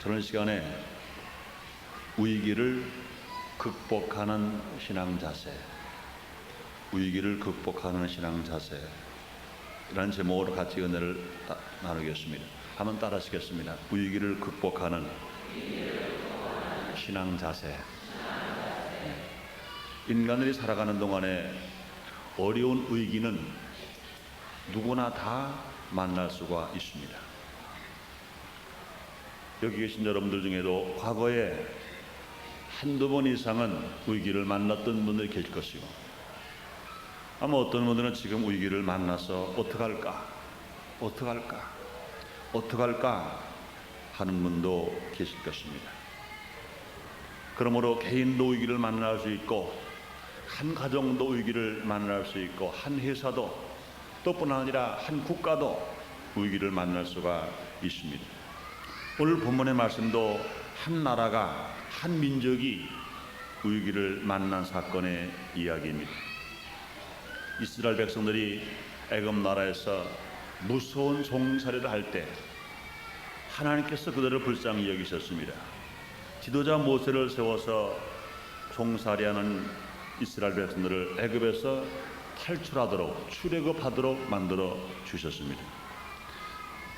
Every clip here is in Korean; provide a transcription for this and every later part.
저는 시간에 위기를 극복하는 신앙 자세, 위기를 극복하는 신앙 자세라는 제목으로 같이 은혜를 나누겠습니다. 한번 따라하시겠습니다. 위기를 극복하는 신앙 자세. 인간들이 살아가는 동안에 어려운 위기는 누구나 다 만날 수가 있습니다. 여기 계신 여러분들 중에도 과거에 한두 번 이상은 위기를 만났던 분들이 계실 것이고, 아마 어떤 분들은 지금 위기를 만나서 어떡할까 하는 분도 계실 것입니다. 그러므로 개인도 위기를 만날 수 있고, 한 가정도 위기를 만날 수 있고, 한 회사도 또 뿐 아니라 한 국가도 위기를 만날 수가 있습니다. 오늘 본문의 말씀도 한 나라가, 한 민족이 위기를 만난 사건의 이야기입니다. 이스라엘 백성들이 애굽 나라에서 무서운 종살이를 할 때 하나님께서 그들을 불쌍히 여기셨습니다. 지도자 모세를 세워서 종살이하는 이스라엘 백성들을 애굽에서 탈출하도록, 출애굽하도록 만들어 주셨습니다.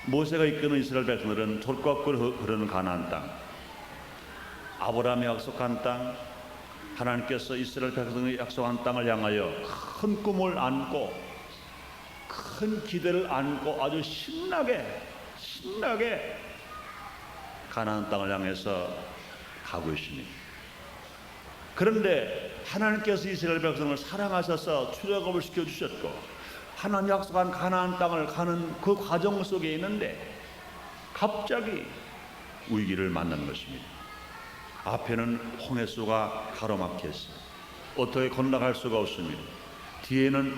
모세가 이끄는 이스라엘 백성들은 젖과 꿀 흐르는 가나안 땅, 아브라함이 약속한 땅, 하나님께서 이스라엘 백성의 약속한 땅을 향하여 큰 꿈을 안고, 큰 기대를 안고 아주 신나게 가나안 땅을 향해서 가고 있습니다. 그런데 하나님께서 이스라엘 백성을 사랑하셔서 출애굽을 시켜주셨고, 하나님 약속한 가나안 땅을 가는 그 과정 속에 있는데 갑자기 위기를 만나는 것입니다. 앞에는 홍해수가 가로막혀 있어요. 어떻게 건너갈 수가 없습니다. 뒤에는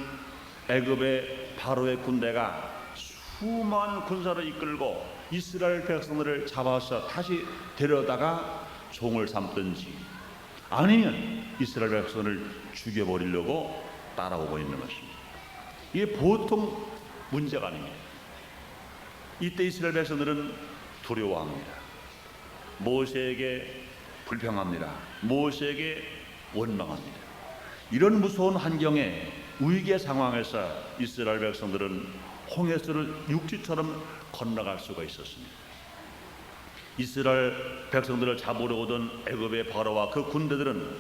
애굽의 바로의 군대가 수많은 군사를 이끌고 이스라엘 백성들을 잡아서 다시 데려다가 종을 삼든지, 아니면 이스라엘 백성을 죽여버리려고 따라오고 있는 것입니다. 이게 보통 문제가 아닙니다. 이때 이스라엘 백성들은 두려워합니다. 모세에게 불평합니다. 모세에게 원망합니다. 이런 무서운 환경에, 위기의 상황에서 이스라엘 백성들은 홍해수를 육지처럼 건너갈 수가 있었습니다. 이스라엘 백성들을 잡으러 오던 애굽의 바로와 그 군대들은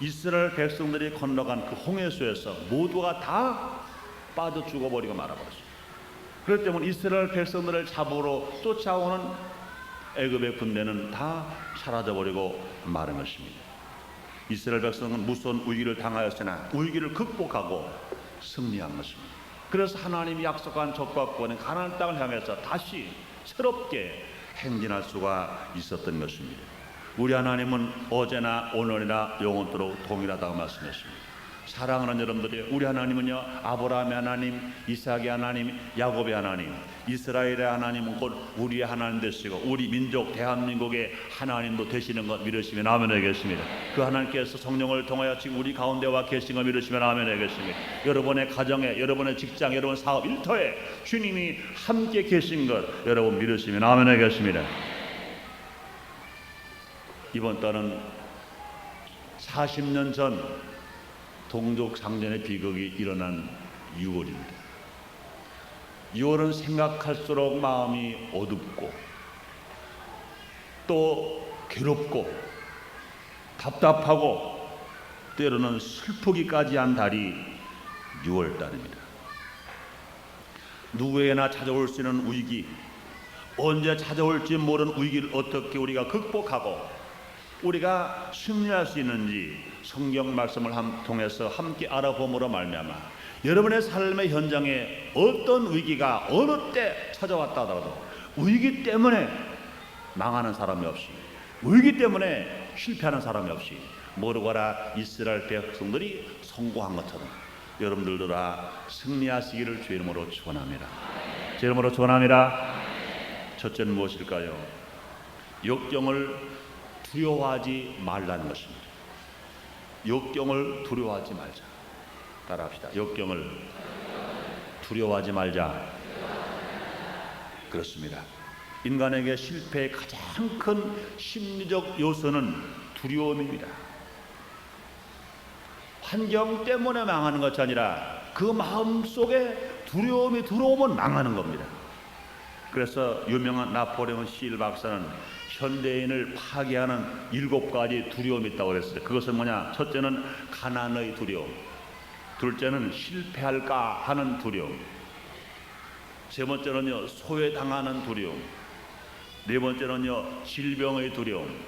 이스라엘 백성들이 건너간 그 홍해수에서 모두가 다 빠져 죽어버리고 말아버렸습니다. 그렇기 때문에 이스라엘 백성들을 잡으러 쫓아오는 애굽의 군대는 다 사라져버리고 마른 것입니다. 이스라엘 백성은 무서운 위기를 당하였으나 위기를 극복하고 승리한 것입니다. 그래서 하나님이 약속한 젖과 꿀의 가나안 땅을 향해서 다시 새롭게 행진할 수가 있었던 것입니다. 우리 하나님은 어제나 오늘이나 영원토록 동일하다고 말씀했습니다. 사랑하는 여러분들이, 우리 하나님은요, 아브라함의 하나님, 이삭의 하나님, 야곱의 하나님, 이스라엘의 하나님은 곧 우리의 하나님 되시고 우리 민족 대한민국의 하나님도 되시는 것 믿으시면 아멘 하겠습니다. 그 하나님께서 성령을 통하여 지금 우리 가운데 와 계신 것 믿으시면 아멘 하겠습니다. 여러분의 가정에, 여러분의 직장, 여러분 사업 일터에 주님이 함께 계신 것 여러분 믿으시면 아멘 하겠습니다. 이번 달은 40년 전 동족 상전의 비극이 일어난 6월입니다. 6월은 생각할수록 마음이 어둡고 또 괴롭고 답답하고 때로는 슬프기까지 한 달이 6월 달입니다. 누구에게나 찾아올 수 있는 위기, 언제 찾아올지 모르는 위기를 어떻게 우리가 극복하고 우리가 승리할 수 있는지 성경 말씀을 통해서 함께 알아봄으로 말미암아 여러분의 삶의 현장에 어떤 위기가 어느 때 찾아왔다 하더라도 위기 때문에 망하는 사람이 없이, 위기 때문에 실패하는 사람이 없이 모르거나 이스라엘 백성들이 성공한 것처럼 여러분들도 다 승리하시기를 주의 이름으로 축원합니다. 주의 이름으로 축원합니다. 첫째는 무엇일까요? 역경을 두려워하지 말라는 것입니다. 역경을 두려워하지 말자. 따라합시다. 역경을 두려워하지 말자. 그렇습니다. 인간에게 실패의 가장 큰 심리적 요소는 두려움입니다. 환경 때문에 망하는 것이 아니라 그 마음 속에 두려움이 들어오면 망하는 겁니다. 그래서 유명한 나폴레옹 힐 박사는 현대인을 파괴하는 7가지 두려움이 있다고 그랬어요. 그것은 뭐냐? 첫째는 가난의 두려움, 둘째는 실패할까 하는 두려움, 세 번째는요 소외당하는 두려움, 네 번째는요 질병의 두려움,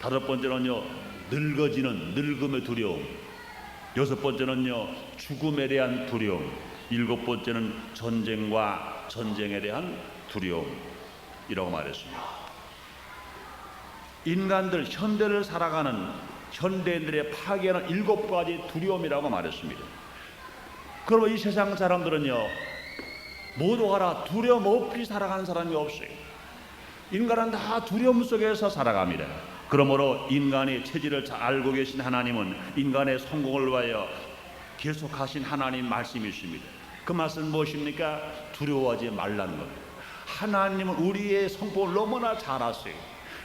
다섯 번째는요 늙어지는 늙음의 두려움, 여섯 번째는요 죽음에 대한 두려움, 일곱 번째는 전쟁과 전쟁에 대한 두려움이라고 말했습니다. 인간들, 현대를 살아가는 현대인들의 파괴는 7가지 두려움이라고 말했습니다. 그러면 이 세상 사람들은요 모두가 다 두려움 없이 살아가는 사람이 없어요. 인간은 다 두려움 속에서 살아갑니다. 그러므로 인간의 체질을 잘 알고 계신 하나님은 인간의 성공을 위하여 계속하신 하나님 말씀이 있습니다. 그 말씀은 무엇입니까? 두려워하지 말라는 겁니다. 하나님은 우리의 성공을 너무나 잘 아세요.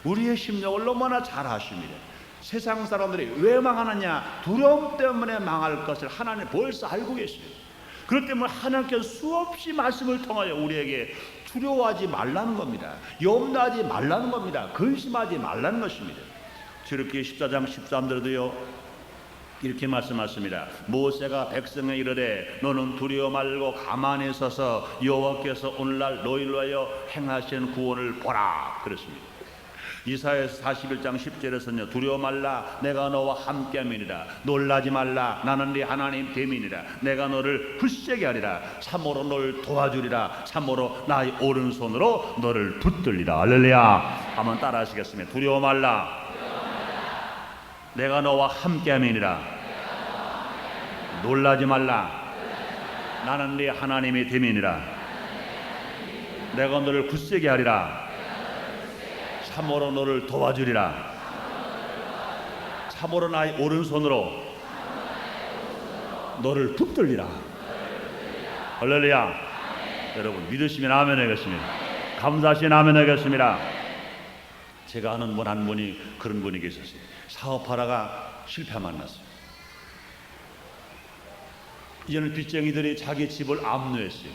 우리의 심령을 너무나 잘 아십니다. 세상 사람들이 왜 망하느냐? 두려움 때문에 망할 것을 하나님 벌써 알고 계세요. 그렇기 때문에 하나님께서 수없이 말씀을 통하여 우리에게 두려워하지 말라는 겁니다. 염려하지 말라는 겁니다. 근심하지 말라는 것입니다. 출애굽기 14장 13절에도요 이렇게 말씀하십니다. 모세가 백성에 이르되 너는 두려워 말고 가만히 서서 여호와께서 오늘날 너희를 위하여 행하시는 구원을 보라 그랬습니다. 이사야서 41장 10절에서는요 두려워 말라 내가 너와 함께함이니라 놀라지 말라 나는 네 하나님 됨이니라 내가 너를 굳세게 하리라 참으로 너를 도와주리라 참으로 나의 오른손으로 너를 붙들리라. 할렐루야. 한번 따라 하시겠습니다. 두려워 말라 내가 너와 함께함이니라 놀라지 말라 나는 네 하나님이 됨이니라 내가 너를 굳세게 하리라 참으로 너를 도와주리라 참으로 나의 오른손으로 너를 붙들리라. 할렐루야. 여러분 믿으시면 아멘 하겠습니다. 감사하시면 아멘 하겠습니다. 제가 아는 분 한 분이 그런 분이 계셨어요. 사업하다가 실패 만났어요. 이제는 빚쟁이들이 자기 집을 압류했어요.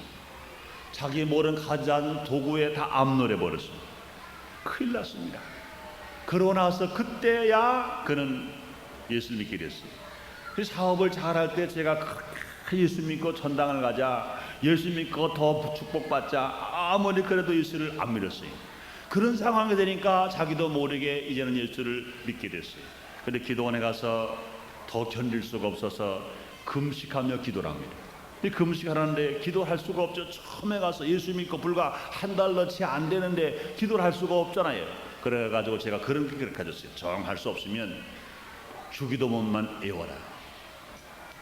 자기 모른 가져온 도구에 다 압류해 버렸어요. 큰일 났습니다. 그러고 나서 그때야 그는 예수를 믿게 됐어요. 그 사업을 잘할 때 제가 그렇게 예수 믿고 전당을 가자, 예수 믿고 더 축복받자 아무리 그래도 예수를 안 믿었어요. 그런 상황이 되니까 자기도 모르게 이제는 예수를 믿게 됐어요. 그런데 기도원에 가서 더 견딜 수가 없어서 금식하며 기도를 합니다. 금식하는데 기도할 수가 없죠. 처음에 가서 예수 믿고 불과 한 달도 채 안 되는데 기도를 할 수가 없잖아요. 그래가지고 제가 그런 기도를 가졌어요. 정할 수 없으면 주기도문만 외워라.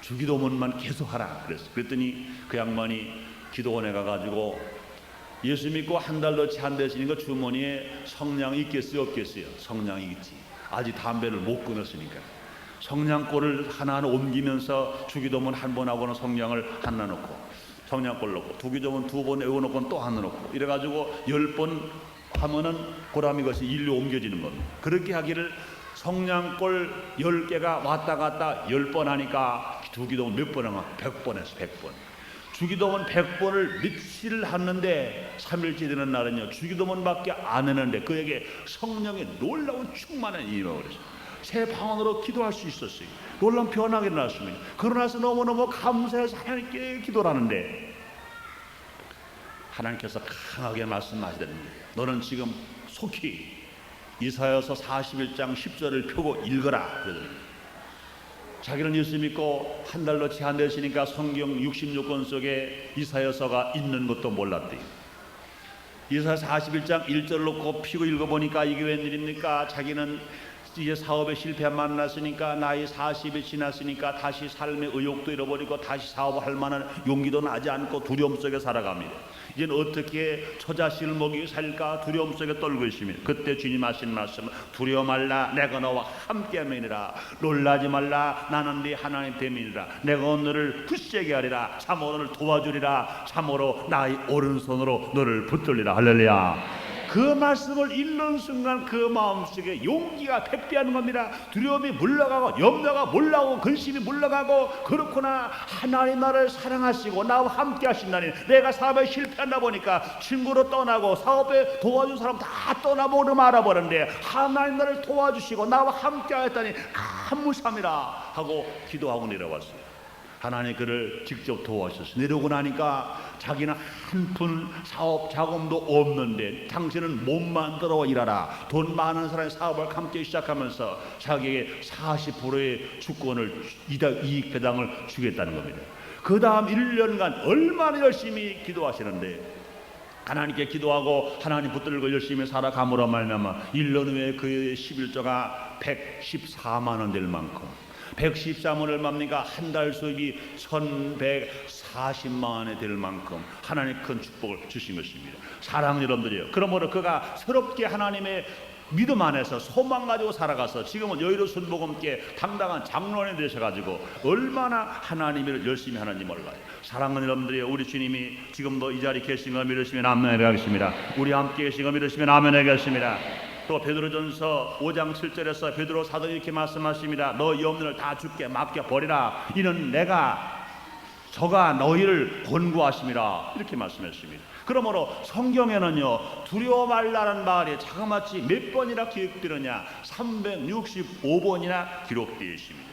주기도문만 계속하라. 그랬더니 그 양반이 기도원에 가가지고 예수 믿고 한 달도 채 안 되시니까 주머니에 성냥이 있겠어요 없겠어요? 성냥이 있지. 아직 담배를 못 끊었으니까 성냥꼴을 하나하나 옮기면서 주기도문 한 번 하고는 성냥을 하나 넣고 성냥꼴 넣고 주기도문 두 번 외워놓고는 또 하나 넣고 이래가지고 10번 하면은 고라미 것이 일로 옮겨지는 겁니다. 그렇게 하기를 성냥꼴 10개가 왔다 갔다 10번 하니까 주기도문 몇 번 하면 100번 했어. 100번. 주기도문 100번을 며칠을 했는데 3일째 되는 날은요 주기도문밖에 안 했는데 그에게 성령의 놀라운 충만한 일이 일어났어요. 새 방언으로 기도할 수 있었어요. 놀라운 변화가 일어났습니다. 그러나서 너무너무 감사해서 하나님께 기도를 하는데 하나님께서 강하게 말씀하시더니 너는 지금 속히 이사야서 41장 10절을 펴고 읽어라 그러더니 자기는 예수 믿고 한 달도 채 안 되시니까 성경 66권 속에 이사야서가 있는 것도 몰랐대요. 이사야 41장 1절을 놓고 피고 읽어보니까 이게 웬일입니까? 자기는 이제 사업에 실패 만났으니까 나이 40이 지났으니까 다시 삶의 의욕도 잃어버리고 다시 사업을 할 만한 용기도 나지 않고 두려움 속에 살아갑니다. 이제는 어떻게 처자식을 먹이고 살까 두려움 속에 떨고 있습니다. 그때 주님 하신 말씀은 두려워 말라 내가 너와 함께함이니라 놀라지 말라 나는 네 하나님 됨이니라 내가 너를 굳세게 하리라 참으로 너를 도와주리라 참으로 나의 오른손으로 너를 붙들리라. 할렐루야. 그 말씀을 읽는 순간 그 마음속에 용기가 백배하는 겁니다. 두려움이 물러가고 염려가 물러가고 근심이 물러가고, 그렇구나, 하나님 나를 사랑하시고 나와 함께 하신다니. 내가 사업에 실패한다 보니까 친구로 떠나고 사업에 도와준 사람 다 떠나보고 말아버렸는데 하나님 나를 도와주시고 나와 함께 하였다니 감사합니다 하고 기도하고 내려왔어요. 하나님 그를 직접 도와주셔서 내려오고 나니까 자기는 한 푼 사업 자금도 없는데 당신은 몸만 들어 일하라, 돈 많은 사람의 사업을 함께 시작하면서 자기에게 40%의 주권을, 이익 배당을 주겠다는 겁니다. 그 다음 1년간 얼마나 열심히 기도하시는데, 하나님께 기도하고 하나님 붙들고 열심히 살아감으로 말미암아 1년 후에 그의 11조가 114만 원 될 만큼, 114만 원 얼마입니까? 한 달 수입이 1140만 원이 될 만큼 하나님 큰 축복을 주신 것입니다. 사랑하는 여러분들이요, 그러므로 그가 새롭게 하나님의 믿음 안에서 소망 가지고 살아가서 지금은 여의도 순복음교회 당당한 장로원이 되셔가지고 얼마나 하나님을 열심히 하는지 몰라요. 사랑하는 여러분들이, 우리 주님이 지금도 이 자리에 계신 거 믿으시면 아멘을 하겠습니다. 우리 함께 계신 거 믿으시면 아멘을 하겠습니다. 또 베드로전서 5장 7절에서 베드로 사도가 이렇게 말씀하십니다. 너 염려를 다 주께 맡겨버리라, 이는 내가 저가 너희를 권고하심이라, 이렇게 말씀했습니다. 그러므로 성경에는요, 두려워 말라는 말이 자그마치 몇 번이나 기록되느냐, 365번이나 기록되어 있습니다.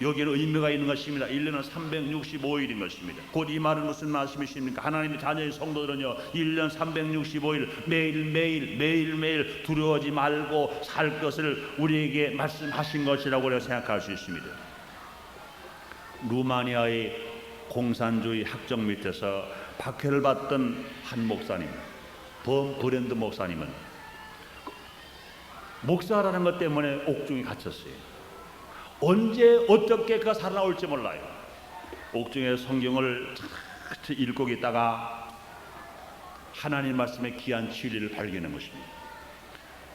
여기에는 의미가 있는 것입니다. 1년은 365일인 것입니다. 곧 이 말은 무슨 말씀이십니까? 하나님의 자녀의 성도들은요, 1년 365일 매일매일 두려워하지 말고 살 것을 우리에게 말씀하신 것이라고 생각할 수 있습니다. 루마니아의 공산주의 학정 밑에서 박해를 받던 한 목사님, 범 브랜드 목사님은 목사라는 것 때문에 옥중에 갇혔어요. 언제 어떻게 그가 살아나올지 몰라요. 옥중에 성경을 읽고 있다가 하나님 말씀의 귀한 진리를 발견한 것입니다.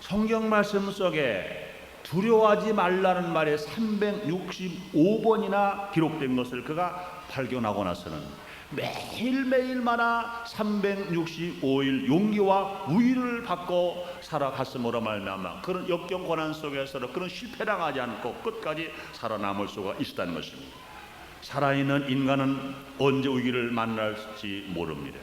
성경 말씀 속에 두려워하지 말라는 말에 365번이나 기록된 것을 그가 발견하고 나서는 매일매일마다 365일 용기와 우위를 받고 살아갔음으로 말미암아 그런 역경 고난 속에서도 그런 실패당하지 않고 끝까지 살아남을 수가 있었다는 것입니다. 살아있는 인간은 언제 위기를 만날지 모릅니다.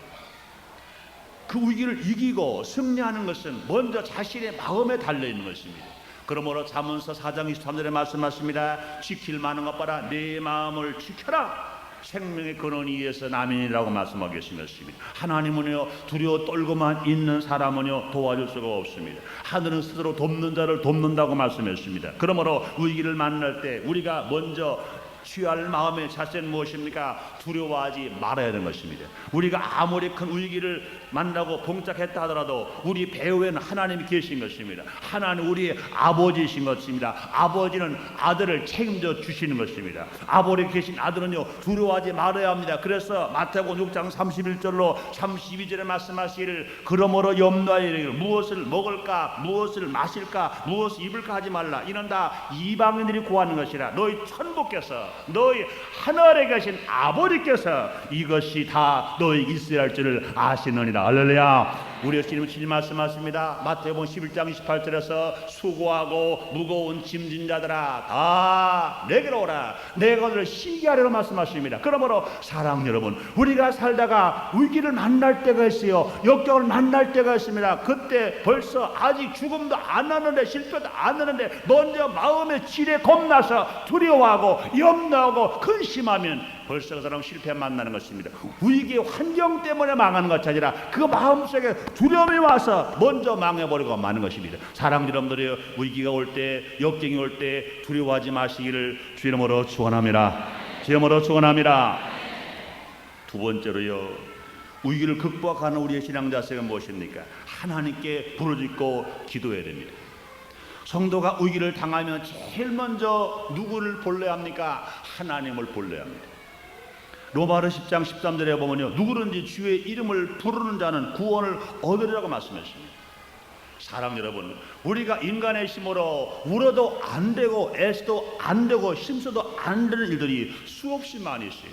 그 위기를 이기고 승리하는 것은 먼저 자신의 마음에 달려있는 것입니다. 그러므로 잠언서 4장 23절에 말씀하십니다. 지킬 만한 것보다 내 마음을 지켜라, 생명의 근원이 위에서 남인이라고 말씀하고 계신 것입니다. 하나님은요, 두려워 떨고만 있는 사람은요 도와줄 수가 없습니다. 하늘은 스스로 돕는 자를 돕는다고 말씀했습니다. 그러므로 위기를 만날 때 우리가 먼저 취할 마음의 자세는 무엇입니까? 두려워하지 말아야 하는 것입니다. 우리가 아무리 큰 위기를 만나고 봉착했다 하더라도 우리 배후에는 하나님이 계신 것입니다. 하나님 우리의 아버지이신 것입니다. 아버지는 아들을 책임져 주시는 것입니다. 아버지 계신 아들은요 두려워하지 말아야 합니다. 그래서 마태복음 6장 31절로 32절에 말씀하시기를 그러므로 염려하여 이르기를 무엇을 먹을까 무엇을 마실까 무엇을 입을까 하지 말라. 이는 다 이방인들이 구하는 것이라. 너희 천부께서 너희 하늘에 계신 아버지께서 이것이 다 너희 있어야 할 줄을 아시느니라. 할렐루야. 우리 주님은 친히 말씀하십니다. 마태복음 11장 28절에서 수고하고 무거운 짐진 자들아 다 내게로 오라, 내가 너를 쉬게 하리라 말씀하십니다. 그러므로 사랑 여러분, 우리가 살다가 위기를 만날 때가 있어요. 역경을 만날 때가 있습니다. 그때 벌써 아직 죽음도 안 하는데 실패도 안 하는데 먼저 마음의 질에 겁나서 두려워하고 염려하고 근심하면 벌써 그 사람 실패 만나는 것입니다. 위기의 환경 때문에 망하는 것이 아니라 그 마음속에 두려움이 와서 먼저 망해버리고 마는 것입니다. 사랑 여러분들이요, 위기가 올 때 역경이 올 때 두려워하지 마시기를 주 이름으로 축원합니다. 주 이름으로 축원합니다. 두 번째로요, 위기를 극복하는 우리의 신앙 자세가 무엇입니까? 하나님께 부르짖고 기도해야 됩니다. 성도가 위기를 당하면 제일 먼저 누구를 불러야 합니까? 하나님을 불러야 합니다. 로마서 10장 13절에 보면요, 누구든지 주의 이름을 부르는 자는 구원을 얻으리라고 말씀했습니다. 사랑 여러분, 우리가 인간의 힘으로 울어도 안 되고 애써도 안 되고 힘써도 안 되는 일들이 수없이 많이 있어요.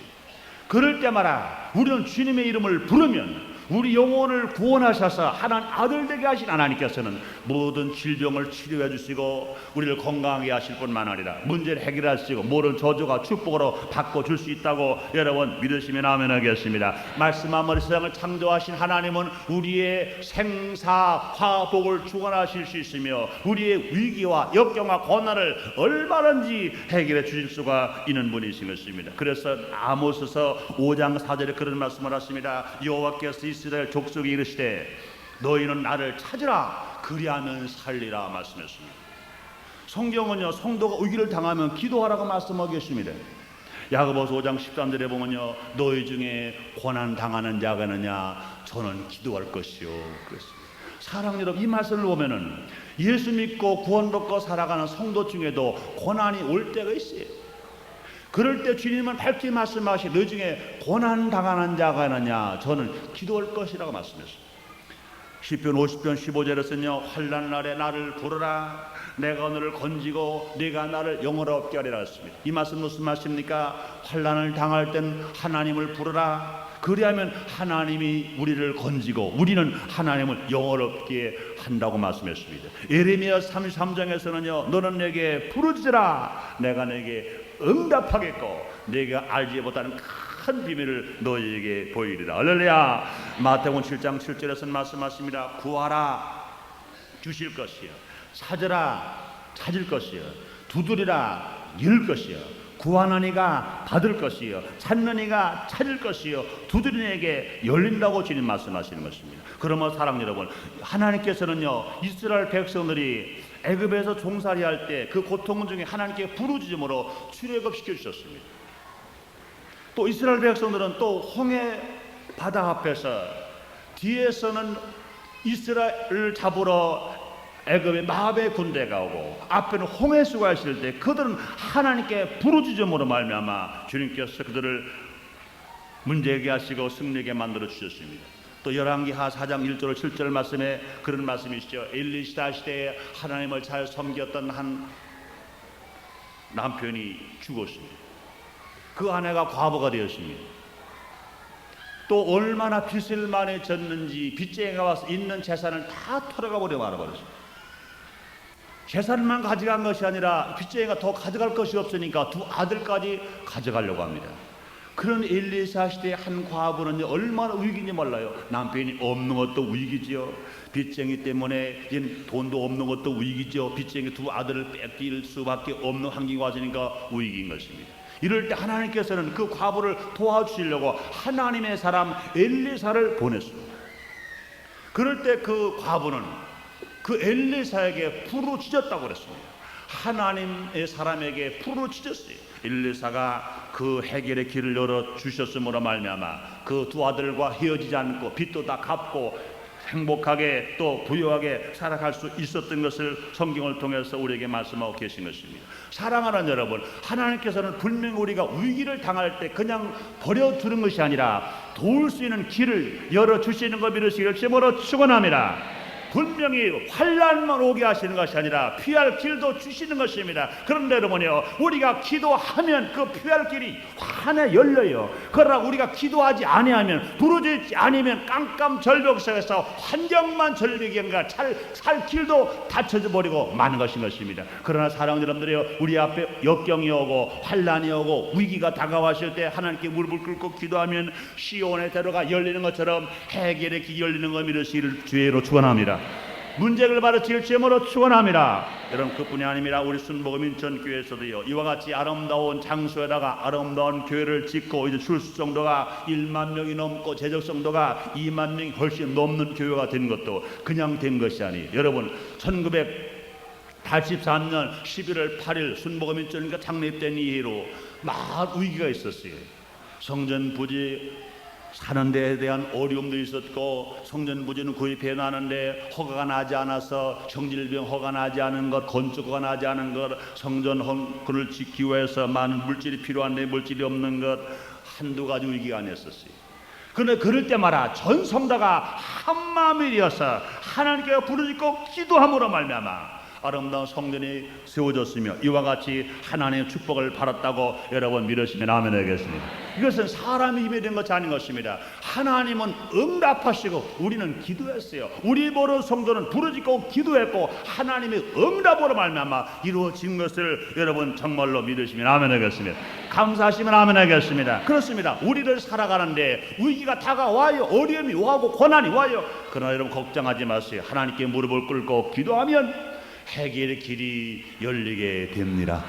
그럴 때마다 우리는 주님의 이름을 부르면 우리 영혼을 구원하셔서 하나님 아들 되게 하신 하나님께서는 모든 질병을 치료해 주시고 우리를 건강하게 하실 뿐만 아니라 문제를 해결하시고 모든 저주가 축복으로 바꿔줄 수 있다고 여러분 믿으시면 아멘 하겠습니다. 말씀하면 세상을 창조하신 하나님은 우리의 생사 화복을 주관하실 수 있으며 우리의 위기와 역경과 고난을 얼마든지 해결해 주실 수가 있는 분이신 것입니다. 그래서 아모스서 5장 4절에 그런 말씀을 하십니다. 여호와께서 이스라엘 족속에 이르시되 너희는 나를 찾으라 그리하면 살리라 말씀했습니다. 성경은요, 성도가 위기를 당하면 기도하라고 말씀하고 계십니다. 야고보서 5장 13절에 보면요, 너희 중에 고난 당하는 자가 있느냐 저는 기도할 것이요 그랬습니다. 사랑 여러분, 이 말씀을 보면은 예수 믿고 구원받고 살아가는 성도 중에도 고난이 올 때가 있어요. 그럴 때 주님은 밝히 말씀하시 너 중에 고난 당하는 자가 있느냐 저는 기도할 것이라고 말씀했습니다. 시편 50편 15절에서는요, 환난 날에 나를 부르라 내가 너를 건지고 네가 나를 영원롭게 하리라 했습니다. 이 말씀 무슨 말씀입니까? 환난을 당할 땐 하나님을 부르라. 그리하면 하나님이 우리를 건지고 우리는 하나님을 영원롭게 한다고 말씀했습니다. 예레미야 33장에서는요, 너는 내게 부르짖으라 내가 내게 응답하겠고 내가 알지 못하는 큰 비밀을 너희에게 보이리라. 할렐루야. 마태복음 7장 7절에서 말씀하십니다. 구하라 주실 것이요 찾으라 찾을 것이요 두드리라 열 것이요 구하는 이가 받을 것이요 찾는 이가 찾을 것이요 두드리는 이에게 열린다고 주님 말씀하시는 것입니다. 그러면 사랑 여러분, 하나님께서는요, 이스라엘 백성들이 애굽에서 종살이할 때 그 고통 중에 하나님께 부르짖음으로 출애굽시켜 주셨습니다. 또 이스라엘 백성들은 또 홍해 바다 앞에서 뒤에서는 이스라엘을 잡으러 애굽의 마압의 군대가 오고 앞에는 홍해수가 있을 때 그들은 하나님께 부르짖음으로 말미암아 주님께서 그들을 문제게 하시고 승리하게 만들어 주셨습니다. 또 열왕기하 4장 1절 7절 말씀에 그런 말씀이시죠. 엘리시다 시대에 하나님을 잘 섬겼던 한 남편이 죽었습니다. 그 아내가 과부가 되었습니다. 또 얼마나 빚을 많이 졌는지 빚쟁이가 와서 있는 재산을 다 털어가 버려 말아버렸습니다. 재산만 가져간 것이 아니라 빚쟁이가 더 가져갈 것이 없으니까 두 아들까지 가져가려고 합니다. 그런 엘리사 시대의 한 과부는 얼마나 위기인지 몰라요. 남편이 없는 것도 위기지요. 빚쟁이 때문에 돈도 없는 것도 위기죠. 빚쟁이 두 아들을 뺏길 수밖에 없는 환경이 와서니까 위기인 것입니다. 이럴 때 하나님께서는 그 과부를 도와주시려고 하나님의 사람 엘리사를 보냈습니다. 그럴 때 그 과부는 그 엘리사에게 부르짖었다고 그랬습니다. 하나님의 사람에게 부르짖었어요. 엘리사가 그 해결의 길을 열어 주셨음으로 말미암아 그 두 아들과 헤어지지 않고 빚도 다 갚고 행복하게 또 부유하게 살아갈 수 있었던 것을 성경을 통해서 우리에게 말씀하고 계신 것입니다. 사랑하는 여러분, 하나님께서는 분명히 우리가 위기를 당할 때 그냥 버려두는 것이 아니라 도울 수 있는 길을 열어주시는 것 믿으시기를 주님으로 축원합니다. 분명히 환난만 오게 하시는 것이 아니라 피할 길도 주시는 것입니다. 그런데 여러분요, 우리가 기도하면 그 피할 길이 환히 열려요. 그러나 우리가 기도하지 아니하면, 부르짖지 않으면 깜깜절벽 속에서 환경만 절벽인가 살 길도 닫혀져 버리고 마는 것인 것입니다. 그러나 사랑하는 여러분들이요, 우리 앞에 역경이 오고 환난이 오고 위기가 다가왔을 때 하나님께 무릎을 꿇고 기도하면 시온의 대로가 열리는 것처럼 해결의 길이 열리는 것 믿으시기를 주의로 축원합니다. 문제를 받으실 주님으로 축원합니다. 여러분, 그뿐이 아닙니다. 우리 순복음 인천교회에서도요, 이와 같이 아름다운 장소에다가 아름다운 교회를 짓고 이제 출수 정도가 1만 명이 넘고 재적 정도가 2만 명이 훨씬 넘는 교회가 된 것도 그냥 된 것이 아니에요. 여러분, 1984년 11월 8일 순복음 인천교회가 창립된 이후로 막 위기가 있었어요. 성전 부지 사는 데에 대한 어려움도 있었고, 성전 부지는 구입해 놨는데 허가가 나지 않아서 정질병 허가 나지 않은 것, 건축 허가 나지 않은 것, 성전 헌금을 지키기 위해서 많은 물질이 필요한데 물질이 없는 것, 한두 가지 위기가 아니었었어요. 그런데 그럴 때마다 전 성도가 한마음이 되어서 하나님께 부르짖고 기도함으로 말미암아 아름다운 성전이 세워졌으며 이와 같이 하나님의 축복을 받았다고 여러분 믿으시면 아멘 하겠습니다. 이것은 사람이 힘이 된 것이 아닌 것입니다. 하나님은 응답하시고 우리는 기도했어요. 우리 보러 성도는 부르짖고 기도했고 하나님의 응답으로 말미암아 이루어진 것을 여러분 정말로 믿으시면 아멘 하겠습니다. 감사하시면 아멘 하겠습니다. 그렇습니다. 우리를 살아가는데 위기가 다가와요. 어려움이 와고 고난이 와요. 그러나 여러분 걱정하지 마세요. 하나님께 무릎을 꿇고 기도하면 해결의 길이 열리게 됩니다.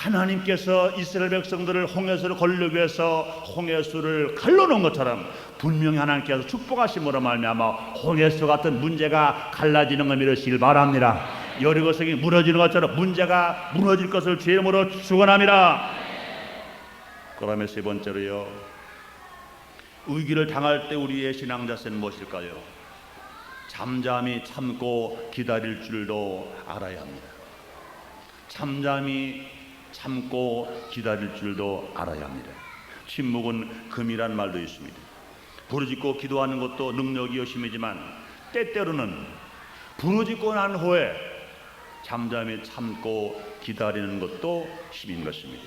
하나님께서 이스라엘 백성들을 홍해수를 걸르기 위해서 홍해수를 갈라놓은 것처럼 분명히 하나님께서 축복하심으로 말미암아 홍해수 같은 문제가 갈라지는 걸 믿으시길 바랍니다. 여리고성이 무너지는 것처럼 문제가 무너질 것을 주의 이름으로 축원합니다. 그다음에 세 번째로요, 위기를 당할 때 우리의 신앙 자세는 무엇일까요? 잠잠히 참고 기다릴 줄도 알아야 합니다. 잠잠히 참고 기다릴 줄도 알아야 합니다. 침묵은 금이란 말도 있습니다. 부르짖고 기도하는 것도 능력이 열심이지만 때때로는 부르짖고 난 후에 잠잠히 참고 기다리는 것도 힘인 것입니다.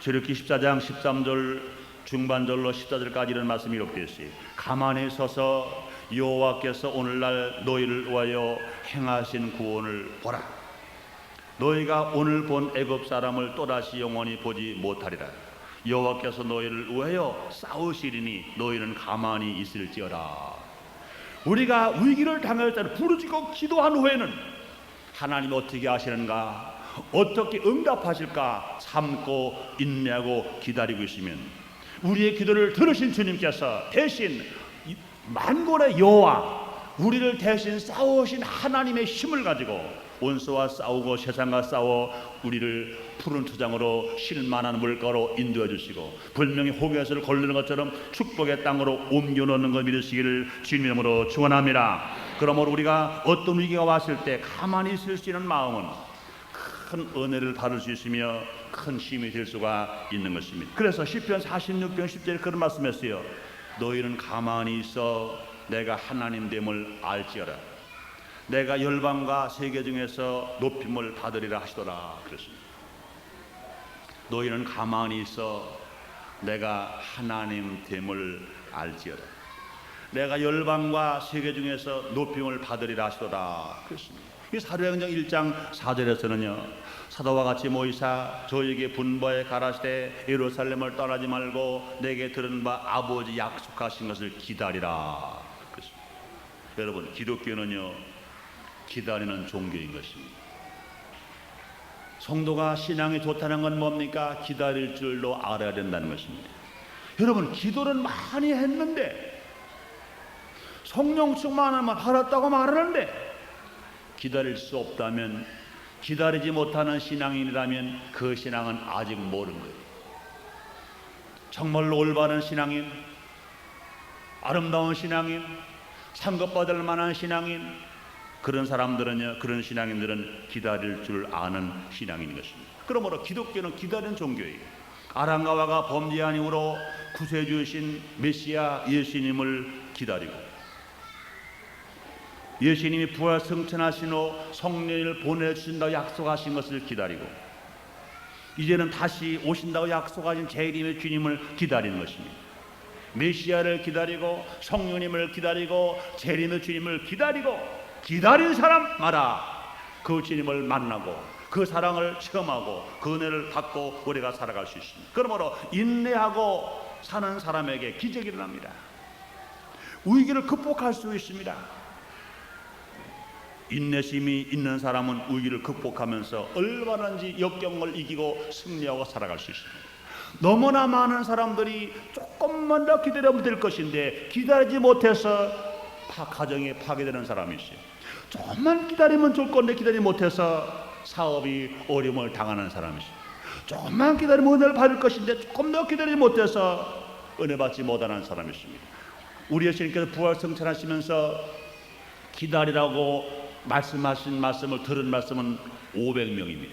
출애굽기 14장 13절 중반절로 14절까지 이런 말씀이 이렇게 되어 있어요. 가만히 서서 여호와께서 오늘날 너희를 위하여 행하신 구원을 보라. 너희가 오늘 본 애굽 사람을 또다시 영원히 보지 못하리라. 여호와께서 너희를 위하여 싸우시리니 너희는 가만히 있을지어다. 우리가 위기를 당할 때는 부르짖고 기도한 후에는 하나님이 어떻게 하시는가, 어떻게 응답하실까 참고 인내하고 기다리고 있으면 우리의 기도를 들으신 주님께서 대신 만군의 여호와, 우리를 대신 싸우신 하나님의 힘을 가지고 원수와 싸우고 세상과 싸워 우리를 푸른 초장으로 쉴만한 물가로 인도해 주시고 분명히 홍해수를 걸르는 것처럼 축복의 땅으로 옮겨놓는 것 믿으시기를 주님 이름으로 축원합니다. 그러므로 우리가 어떤 위기가 왔을 때 가만히 있을 수 있는 마음은 큰 은혜를 받을 수 있으며 큰 힘이 될 수가 있는 것입니다. 그래서 시편 46편 10절에 그런 말씀했어요. 너희는 가만히 있어 내가 하나님 됨을 알지어라. 내가 열방과 세계 중에서 높임을 받으리라 하시더라 그랬습니다. 너희는 가만히 있어 내가 하나님 됨을 알지어라. 내가 열방과 세계 중에서 높임을 받으리라 하시더라 그랬습니다. 이 사도행전 1장 4절에서는요, 사도와 같이 모이사 저에게 분부하여 가라시되 예루살렘을 떠나지 말고 내게 들은 바 아버지 약속하신 것을 기다리라 그랬습니다. 여러분, 기독교는요 기다리는 종교인 것입니다. 성도가 신앙이 좋다는 건 뭡니까? 기다릴 줄도 알아야 된다는 것입니다. 여러분, 기도는 많이 했는데 성령 충만함을 받았다고 말하는데 기다릴 수 없다면, 기다리지 못하는 신앙인이라면 그 신앙은 아직 모르는 거예요. 정말로 올바른 신앙인, 아름다운 신앙인, 상급받을 만한 신앙인, 그런 사람들은요, 그런 신앙인들은 기다릴 줄 아는 신앙인 것입니다. 그러므로 기독교는 기다리는 종교예요. 아랑가와가 범죄한 이후로 구세주이신 메시아 예수님을 기다리고 예수님이 부활 승천하신 후 성령을 보내주신다고 약속하신 것을 기다리고 이제는 다시 오신다고 약속하신 재림의 주님을 기다리는 것입니다. 메시아를 기다리고 성령님을 기다리고 재림의 주님을 기다리고 기다린 사람마다 그 주님을 만나고 그 사랑을 체험하고 그 은혜를 받고 우리가 살아갈 수 있습니다. 그러므로 인내하고 사는 사람에게 기적이 일어납니다. 위기를 극복할 수 있습니다. 인내심이 있는 사람은 위기를 극복하면서 얼마든지 역경을 이기고 승리하고 살아갈 수 있습니다. 너무나 많은 사람들이 조금만 더 기다리면 될 것인데 기다리지 못해서 가정이 파괴되는 사람이 있어요. 조금만 기다리면 좋을 건데 기다리지 못해서 사업이 어려움을 당하는 사람이 있어요. 조금만 기다리면 은혜를 받을 것인데 조금 더 기다리지 못해서 은혜 받지 못하는 사람이 있습니다. 우리 예수님께서 부활 승천하시면서 기다리라고 말씀하신 말씀을 들은 말씀은 500명입니다.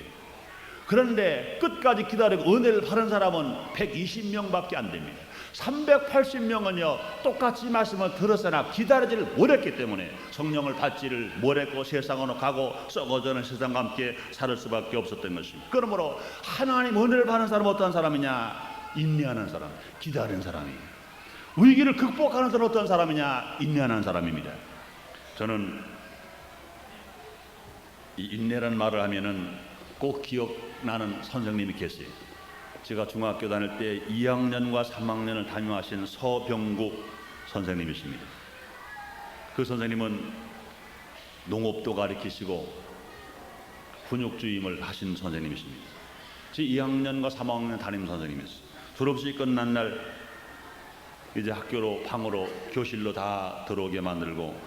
그런데 끝까지 기다리고 은혜를 받은 사람은 120명밖에 안 됩니다. 380명은요 똑같이 말씀을 들었으나 기다리지를 못했기 때문에 성령을 받지를 못했고 세상으로 가고 썩어져는 세상과 함께 살 수밖에 없었던 것입니다. 그러므로 하나님 은혜를 받는 사람은 어떤 사람이냐? 인내하는 사람, 기다리는 사람이에요. 위기를 극복하는 사람은 어떤 사람이냐? 인내하는 사람입니다. 저는 이 인내라는 말을 하면은 꼭 기억나는 선생님이 계세요. 제가 중학교 다닐 때 2학년과 3학년을 담임하신 서병국 선생님이십니다. 그 선생님은 농업도 가르치시고 훈육주임을 하신 선생님이십니다. 제 2학년과 3학년 담임 선생님이었어요. 졸업식 끝난 날 이제 학교로 방으로 교실로 다 들어오게 만들고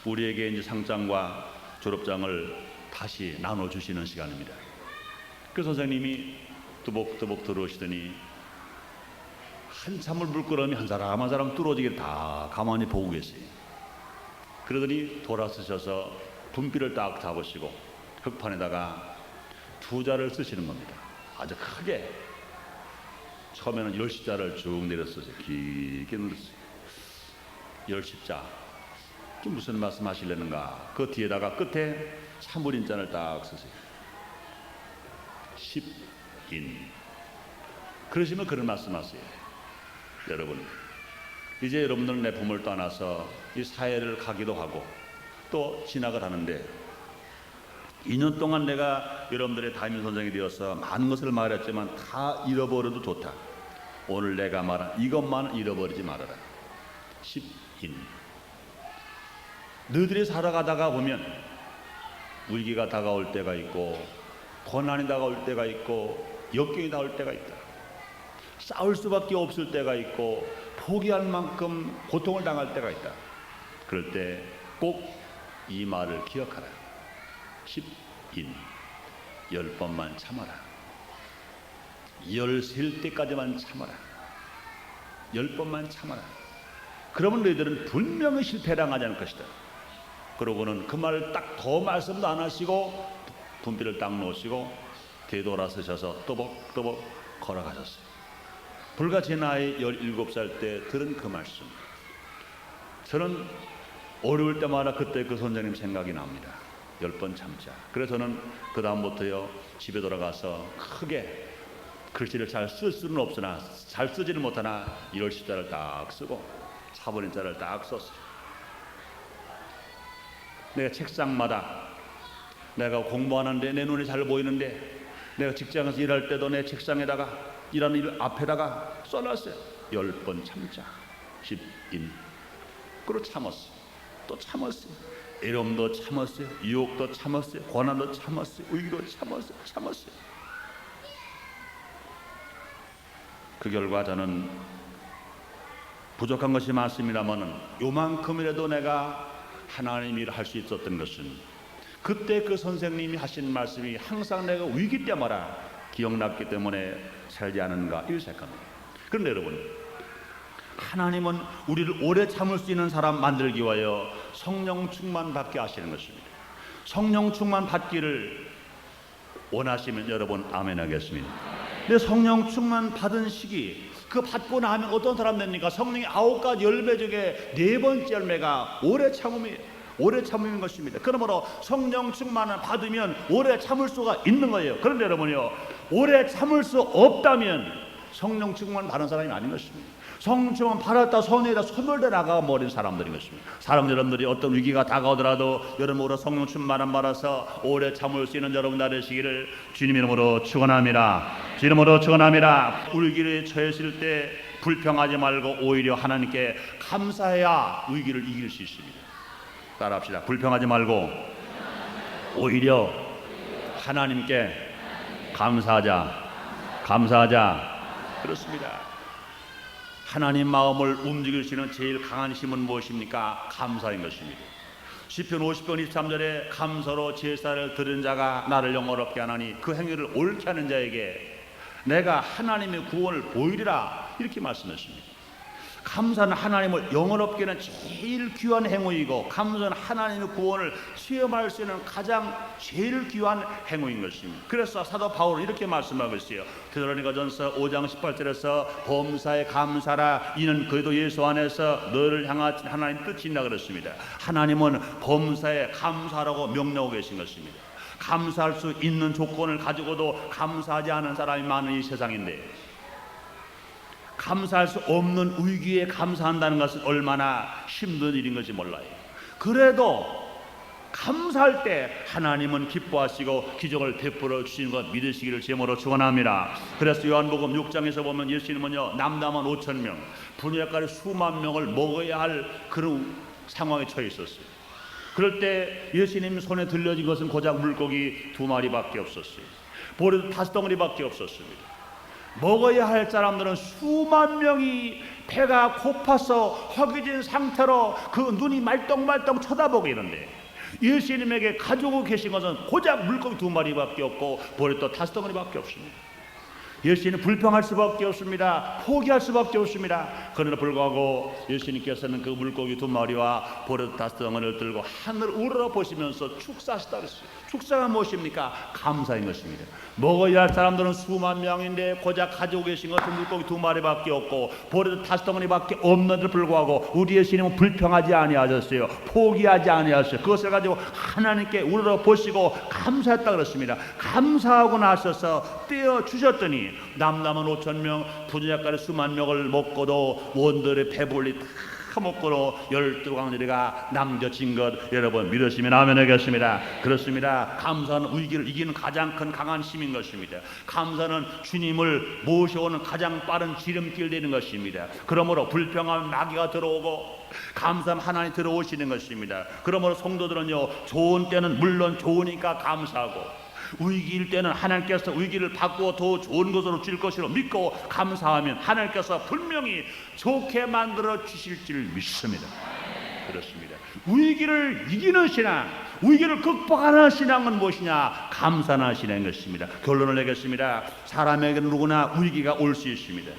우리에게 이제 상장과 졸업장을 다시 나눠주시는 시간입니다. 그 선생님이 두벅두벅 들어오시더니 한참을 물끄러미 한 사람 한 사람 뚫어지게 다 가만히 보고 계세요. 그러더니 돌아서셔서 분필을 딱 잡으시고 흑판에다가 두 자를 쓰시는 겁니다. 아주 크게. 처음에는 10자를 쭉 내렸어요. 길게 눌렀어요. 10자. 이게 무슨 말씀 하시려는가? 그 뒤에다가 끝에 참을인자를 딱 쓰세요. 10인. 그러시면 그런 말씀 하세요. 여러분, 이제 여러분들은 내 부모를 떠나서 이 사회를 가기도 하고 또 진학을 하는데 2년 동안 내가 여러분들의 담임 선생이 되어서 많은 것을 말했지만 다 잃어버려도 좋다. 오늘 내가 말한 이것만 잃어버리지 말아라. 10인. 너희들이 살아가다가 보면 위기가 다가올 때가 있고 고난이 다가올 때가 있고 역경이 다가올 때가 있다. 싸울 수밖에 없을 때가 있고 포기할 만큼 고통을 당할 때가 있다. 그럴 때 꼭 이 말을 기억하라. 10인 10번만 참아라. 10셀 때까지만 참아라. 10번만 참아라. 그러면 너희들은 분명히 실패를 당하지 않을 것이다. 그러고는 그 말을 딱 더 말씀도 안 하시고 분필을 딱 놓으시고 되돌아서셔서 또벅또벅 걸어가셨어요. 불과 제 나이 17살 때 들은 그 말씀, 저는 어려울 때마다 그때 그 선생님 생각이 납니다. 10번 참자. 그래서 저는 그 다음부터요 집에 돌아가서 크게 글씨를 잘 쓸 수는 없으나 잘 쓰지는 못하나 10자를 딱 쓰고 차번인자를 딱 썼어요. 내가 책상마다 내가 공부하는데 내 눈이 잘 보이는데 내가 직장에서 일할 때도 내 책상에다가 일하는 일 앞에다가 써놨어요. 10번 참자. 10인. 그리고 참았어요. 또 참았어요. 애롬도 참았어요. 유혹도 참았어요. 고난도 참았어요. 위기도 참았어요. 그 결과 저는 부족한 것이 많습니다만은 요만큼이라도 내가 하나님 일을 할 수 있었던 것은 그때 그 선생님이 하신 말씀이 항상 내가 위기 때마다 기억났기 때문에 살지 않은가 이 생각합니다. 그런데 여러분, 하나님은 우리를 오래 참을 수 있는 사람 만들기 위하여 성령 충만 받게 하시는 것입니다. 성령 충만 받기를 원하시면 여러분 아멘 하겠습니다. 근데 성령 충만 받은 시기, 그 받고 나면 어떤 사람 됩니까? 성령의 9가지 열매 중에 4번째 열매가 오래 참음이에요. 오래 참음인 것입니다. 그러므로 성령 충만을 받으면 오래 참을 수가 있는 거예요. 그런데 여러분요, 오래 참을 수 없다면 성령 충만 받은 사람이 아닌 것입니다. 성령 충만 받았다 손에다 소멸돼 나가 버린 사람들인 것입니다. 사람 여러분들이 어떤 위기가 다가오더라도 여러분으로 성령 충만을 받아서 오래 참을 수 있는 여러분 되시기를 주님 이름으로 축원합니다. 주님 이름으로 축원합니다. 위기에 처했을 때 불평하지 말고 오히려 하나님께 감사해야 위기를 이길 수 있습니다. 따라합시다. 불평하지 말고 오히려 하나님께 감사하자. 그렇습니다. 하나님 마음을 움직일 수 있는 제일 강한 힘은 무엇입니까? 감사인 것입니다. 시편 50편 23절에 감사로 제사를 드린 자가 나를 영화롭게 하나니 그 행위를 옳게 하는 자에게 내가 하나님의 구원을 보이리라 이렇게 말씀하십니다. 감사는 하나님을 영원롭게는 제일 귀한 행위이고, 감사는 하나님의 구원을 체험할 수 있는 가장 제일 귀한 행위인 것입니다. 그래서 사도 바울은 이렇게 말씀하고 있어요. 데살로니가전서 5장 18절에서 범사에 감사라, 이는 그리스도 예수 안에서 너를 향한 하나님 뜻이 있다 그랬습니다. 하나님은 범사에 감사라고 명령하고 계신 것입니다. 감사할 수 있는 조건을 가지고도 감사하지 않은 사람이 많은 이 세상인데, 감사할 수 없는 위기에 감사한다는 것은 얼마나 힘든 일인 것이 몰라요. 그래도 감사할 때 하나님은 기뻐하시고 기적을 베풀어 주시는 것 믿으시기를 제모로 축원합니다. 그래서 요한복음 6장에서 보면 예수님은요, 남남한 5,000명, 분야까지 수만 명을 먹어야 할 그런 상황에 처해 있었어요. 그럴 때 예수님 손에 들려진 것은 고작 물고기 2마리밖에 없었어요. 보리도 5덩어리밖에 없었습니다. 먹어야 할 사람들은 수만 명이 배가 고파서 허기진 상태로 그 눈이 말똥말똥 쳐다보고 있는데, 예수님에게 가지고 계신 것은 고작 물고기 2마리밖에 없고 보리도 5덩어리밖에 없습니다. 예수님은 불평할 수밖에 없습니다. 포기할 수밖에 없습니다. 그러나 불구하고 예수님께서는 그 물고기 2마리와 보리 5덩어리를 들고 하늘을 우러러 보시면서 축사하시다 그랬어요. 축사가 무엇입니까? 감사인 것입니다. 먹어야 할 사람들은 수만 명인데 고작 가지고 계신 것은 물고기 2마리밖에 없고 보리도 5덩어리밖에 없는데도 불구하고 우리 예수님은 불평하지 아니하셨어요. 포기하지 아니하셨어요. 그것을 가지고 하나님께 우러러 보시고 감사했다 그랬습니다. 감사하고 나셔서 떼어 주셨더니 남남은 5,000명, 부녀약간의 수만 명을 먹고도 원들의 배불리 다 먹고도 12광들이가 남겨진 것 여러분 믿으시면 아멘 하겠습니다. 그렇습니다. 감사는 위기를 이기는 가장 큰 강한 힘인 것입니다. 감사는 주님을 모셔오는 가장 빠른 지름길 되는 것입니다. 그러므로 불평하면 마귀가 들어오고 감사하면 하나님 들어오시는 것입니다. 그러므로 성도들은요, 좋은 때는 물론 좋으니까 감사하고, 위기일 때는 하나님께서 위기를 바꾸어 더 좋은 것으로 줄 것이로 믿고 감사하면 하나님께서 분명히 좋게 만들어 주실 줄 믿습니다. 그렇습니다. 위기를 이기는 신앙, 위기를 극복하는 신앙은 무엇이냐? 감사하는 신앙인 것입니다. 결론을 내겠습니다. 사람에게는 누구나 위기가 올 수 있습니다.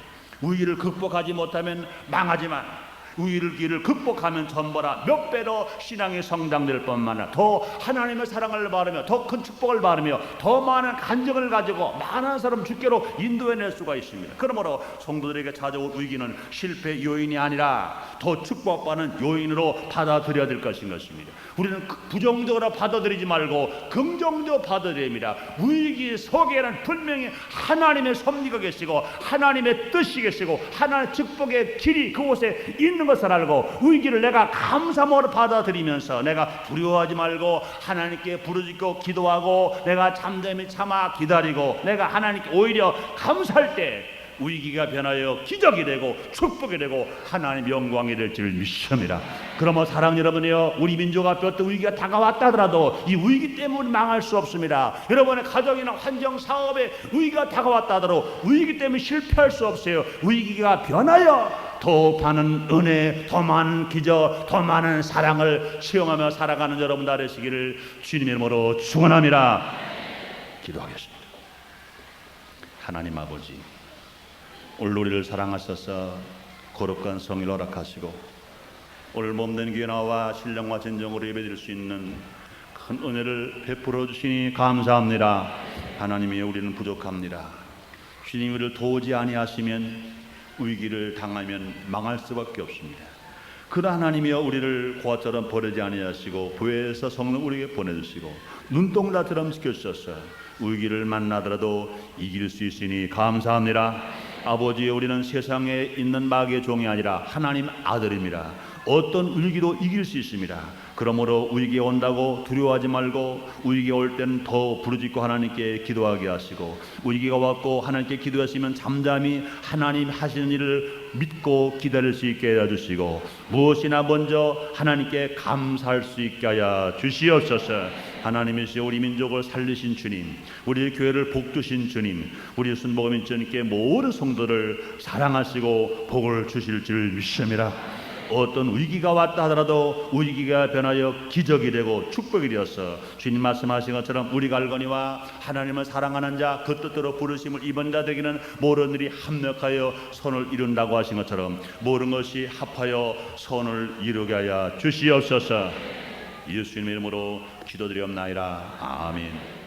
위기를 극복하지 못하면 망하지만 위기를 극복하면 전보다 몇 배로 신앙이 성장될 뿐만 아니라 더 하나님의 사랑을 바라며 더 큰 축복을 바라며 더 많은 간증을 가지고 많은 사람 주께로 인도해낼 수가 있습니다. 그러므로 성도들에게 찾아온 위기는 실패 요인이 아니라 더 축복받는 요인으로 받아들여야 될 것인 것입니다. 우리는 부정적으로 받아들이지 말고 긍정적으로 받아들여야 합니다. 위기 속에는 분명히 하나님의 섭리가 계시고 하나님의 뜻이 계시고 하나님의 축복의 길이 그곳에 있는 것을 알고 위기를 내가 감사함으로 받아들이면서 내가 두려워하지 말고 하나님께 부르짖고 기도하고 내가 잠잠히 참아 기다리고 내가 하나님께 오히려 감사할 때 위기가 변하여 기적이 되고 축복이 되고 하나님의 영광이 될 줄 믿습니다. 그러면 사랑 여러분이요, 우리 민족 앞에 어떤 위기가 다가왔다 하더라도 이 위기 때문에 망할 수 없습니다. 여러분의 가정이나 환경 사업에 위기가 다가왔다 하더라도 위기 때문에 실패할 수 없어요. 위기가 변하여 더 많은 은혜, 더 많은 기적, 더 많은 사랑을 체험하며 살아가는 여러분 다 되시기를 주님의 이름으로 축원합니다. 기도하겠습니다. 하나님 아버지, 오늘 우리를 사랑하셔서 거룩한 성의를 허락하시고 오늘 몸된 교회 나와 신령과 진정으로 예배드릴 수 있는 큰 은혜를 베풀어 주시니 감사합니다. 하나님이 우리는 부족합니다. 주님이 우리를 도우지 아니하시면 위기를 당하면 망할 수밖에 없습니다. 그러나 하나님이여 우리를 고아처럼 버리지 아니하시고 부에서 성령 우리에게 보내주시고 눈동자처럼 지켜주셔서 위기를 만나더라도 이길 수 있으니 감사합니다. 아버지, 우리는 세상에 있는 마귀의 종이 아니라 하나님 아들입니다. 어떤 위기도 이길 수 있습니다. 그러므로 위기가 온다고 두려워하지 말고 위기가 올 때는 더 부르짖고 하나님께 기도하게 하시고 위기가 왔고 하나님께 기도하시면 잠잠히 하나님 하시는 일을 믿고 기다릴 수 있게 해주시고 무엇이나 먼저 하나님께 감사할 수 있게 하여 주시옵소서. 하나님이시여 우리 민족을 살리신 주님, 우리 교회를 복주신 주님, 우리 순복음 인천께 모든 성도를 사랑하시고 복을 주실 줄 믿습니다. 어떤 위기가 왔다 하더라도 위기가 변하여 기적이 되고 축복이 되어서 주님 말씀하신 것처럼 우리가 알거니와 하나님을 사랑하는 자 그 뜻대로 부르심을 입은 자 되기는 모든 일이 합력하여 선을 이룬다고 하신 것처럼 모든 것이 합하여 선을 이루게 하여 주시옵소서. 예수님의 이름으로 기도드리옵나이다. 아멘.